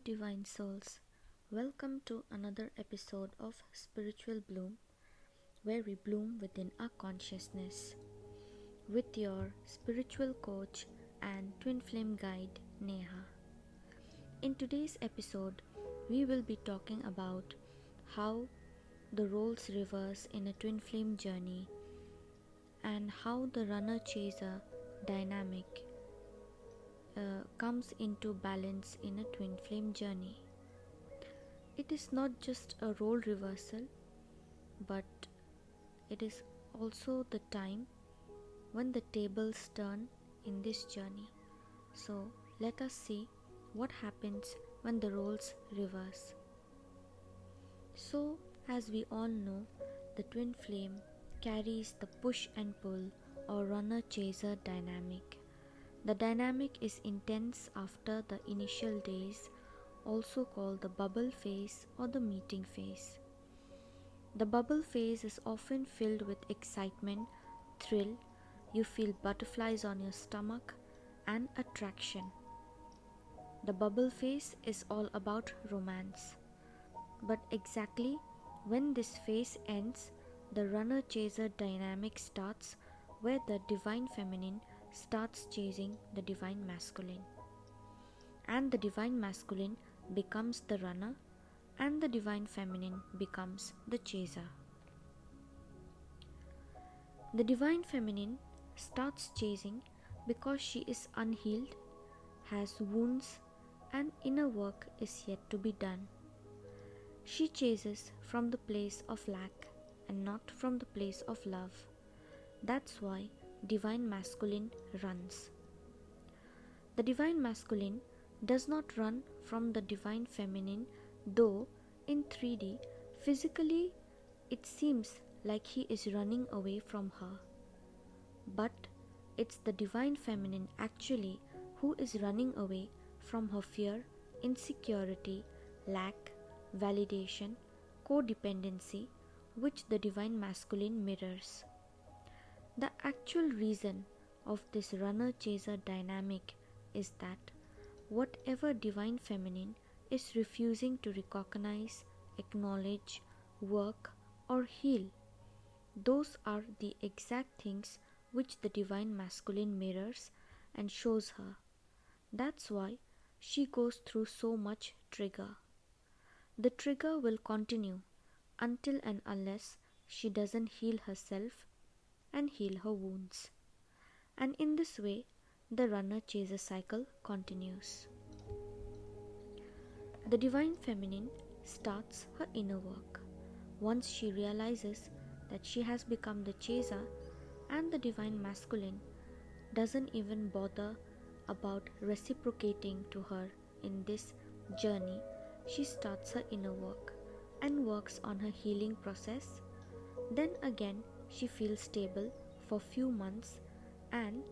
divine souls. Welcome to another episode of Spiritual Bloom, where we bloom within our consciousness with your spiritual coach and twin flame guide, Neha. In today's episode, we will be talking about how the roles reverse in a twin flame journey and how the runner chaser dynamic comes into balance in a twin flame journey. It is not just a role reversal, but it is also the time when the tables turn in this journey. So, let us see what happens when the roles reverse. So, as we all know, the twin flame carries the push and pull or runner chaser dynamic. The dynamic is intense after the initial days, also called the bubble phase or the meeting phase. The bubble phase is often filled with excitement, thrill, you feel butterflies on your stomach, and attraction. The bubble phase is all about romance. But exactly when this phase ends, the runner chaser dynamic starts, where the divine feminine starts chasing the divine masculine. And the divine masculine becomes the runner, and the divine feminine becomes the chaser. The divine feminine starts chasing because she is unhealed, has wounds, and inner work is yet to be done. She chases from the place of lack and not from the place of love. That's why divine masculine runs. The divine masculine does not run from the divine feminine, though in 3D, physically it seems like he is running away from her. But it's the divine feminine actually who is running away from her fear, insecurity, lack, validation, codependency, which the divine masculine mirrors. The actual reason of this runner chaser dynamic is that whatever divine feminine is refusing to recognize, acknowledge, work, or heal, those are the exact things which the divine masculine mirrors and shows her. That's why she goes through so much trigger. The trigger will continue until and unless she doesn't heal herself and heal her wounds. And in this way, the runner chaser cycle continues. The divine feminine starts her inner work. Once she realizes that she has become the chaser, and the divine masculine doesn't even bother about reciprocating to her in this journey, she starts her inner work and works on her healing process. Then again she feels stable for few months, and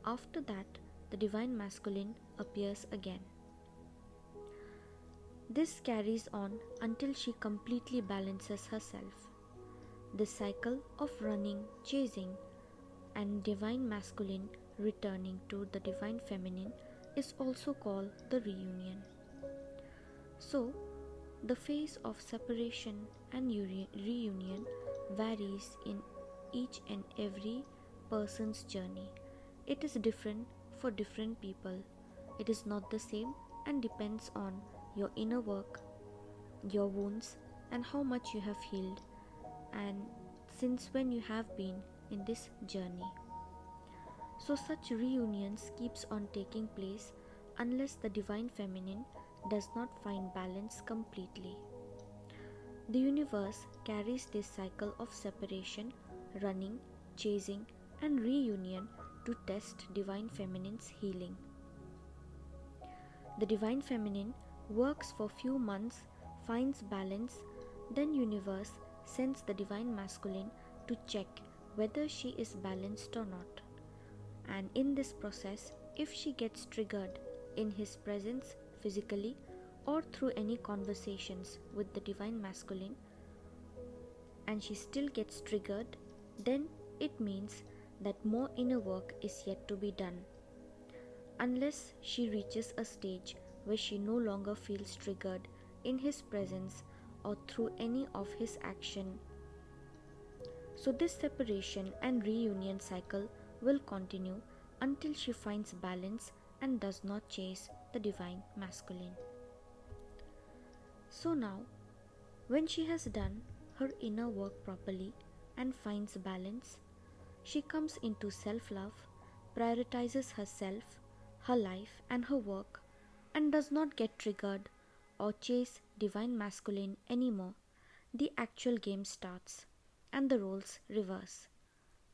after that the divine masculine appears again. This carries on until she completely balances herself. This cycle of running, chasing, and divine masculine returning to the divine feminine is also called the reunion. So, the phase of separation and reunion varies in each and every person's journey. It is different for different people. It is not the same and depends on your inner work, your wounds, and how much you have healed, and since when you have been in this journey. So such reunions keeps on taking place unless the divine feminine does not find balance completely. The universe carries this cycle of separation, running, chasing, and reunion to test divine feminine's healing. The divine feminine works for few months, finds balance, then universe sends the divine masculine to check whether she is balanced or not. And in this process, if she gets triggered in his presence physically or through any conversations with the divine masculine, and she still gets triggered, then it means that more inner work is yet to be done. Unless she reaches a stage where she no longer feels triggered in his presence or through any of his action. So this separation and reunion cycle will continue until she finds balance and does not chase the divine masculine. So now, when she has done her inner work properly and finds balance, she comes into self-love, prioritizes herself, her life and her work, and does not get triggered or chase divine masculine anymore. The actual game starts and the roles reverse,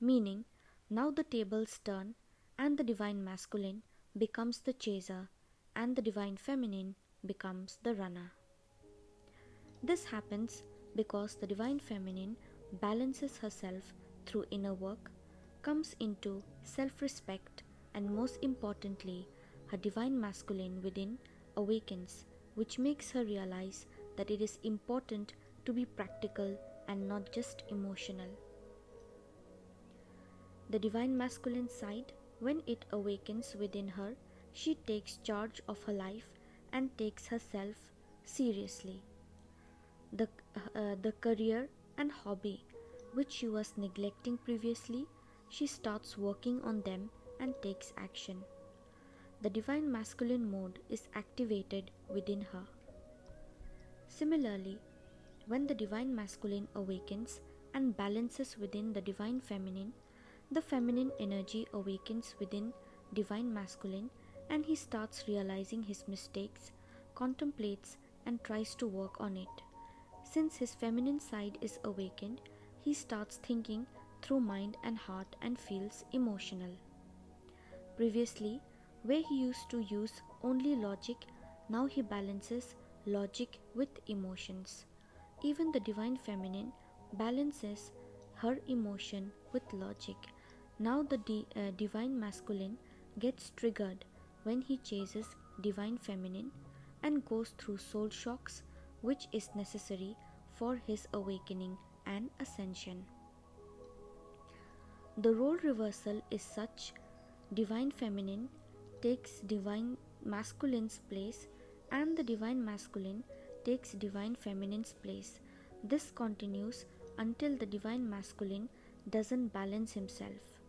meaning now the tables turn and the divine masculine becomes the chaser and the divine feminine becomes the runner. This happens because the divine feminine balances herself through inner work, comes into self respect, and most importantly, her divine masculine within awakens, which makes her realize that it is important to be practical and not just emotional. The divine masculine side, when it awakens within her, she takes charge of her life and takes herself seriously. The career and hobby which she was neglecting previously, she starts working on them and takes action. The divine masculine mode is activated within her. Similarly, when the divine masculine awakens and balances within the divine feminine, the feminine energy awakens within divine masculine and he starts realizing his mistakes, contemplates and tries to work on it. Since his feminine side is awakened, he starts thinking through mind and heart and feels emotional. Previously, where he used to use only logic, now he balances logic with emotions. Even the divine feminine balances her emotion with logic. Now the divine masculine gets triggered when he chases divine feminine and goes through soul shocks, which is necessary for his awakening and ascension. The role reversal is such: divine feminine takes divine masculine's place and the divine masculine takes divine feminine's place. This continues until the divine masculine doesn't balance himself.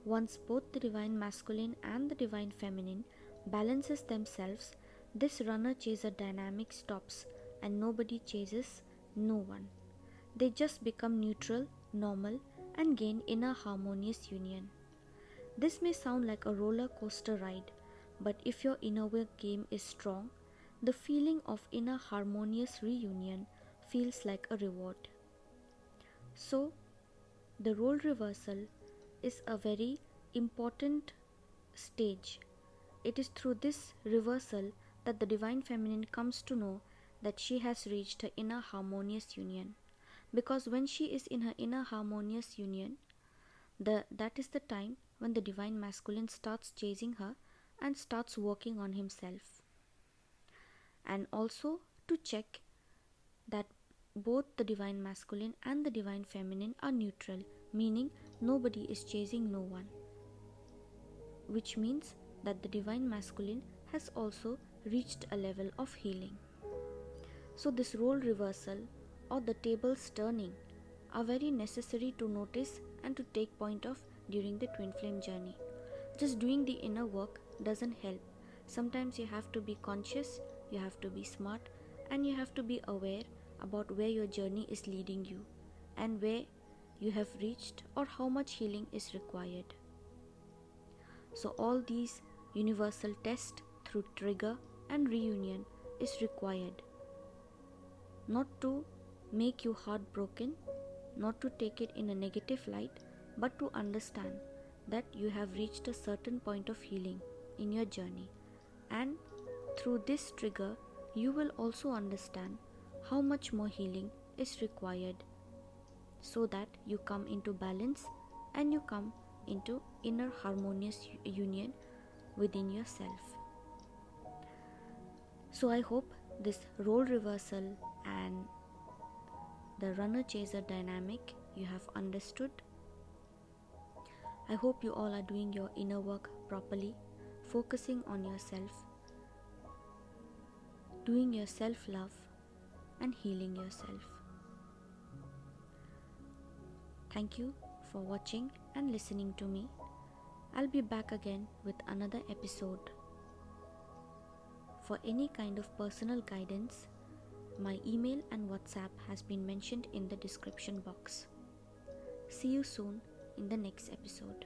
Once both the divine masculine and the divine feminine balances themselves, this runner-chaser dynamic stops and nobody chases no one. They just become neutral, normal, and gain inner harmonious union. This may sound like a roller coaster ride, but if your inner work game is strong, the feeling of inner harmonious reunion feels like a reward. So, the role reversal is a very important stage. It is through this reversal that the divine feminine comes to know that she has reached her inner harmonious union. Because when she is in her inner harmonious union, that is the time when the divine masculine starts chasing her and starts working on himself. And also to check that both the divine masculine and the divine feminine are neutral, meaning nobody is chasing no one, which means that the divine masculine has also reached a level of healing. So this role reversal or the tables turning are very necessary to notice and to take point of during the twin flame journey. Just doing the inner work doesn't help. Sometimes you have to be conscious, you have to be smart, and you have to be aware about where your journey is leading you and where you have reached or how much healing is required. So all these universal tests through trigger and reunion is required. Not to make you heartbroken, not to take it in a negative light, but to understand that you have reached a certain point of healing in your journey. And through this trigger, you will also understand how much more healing is required so that you come into balance and you come into inner harmonious union within yourself. So I hope this role reversal and the runner-chaser dynamic you have understood. I hope you all are doing your inner work properly, focusing on yourself, doing your self love, and healing yourself. Thank you for watching and listening to me. I'll be back again with another episode. For any kind of personal guidance, my email and WhatsApp has been mentioned in the description box. See you soon in the next episode.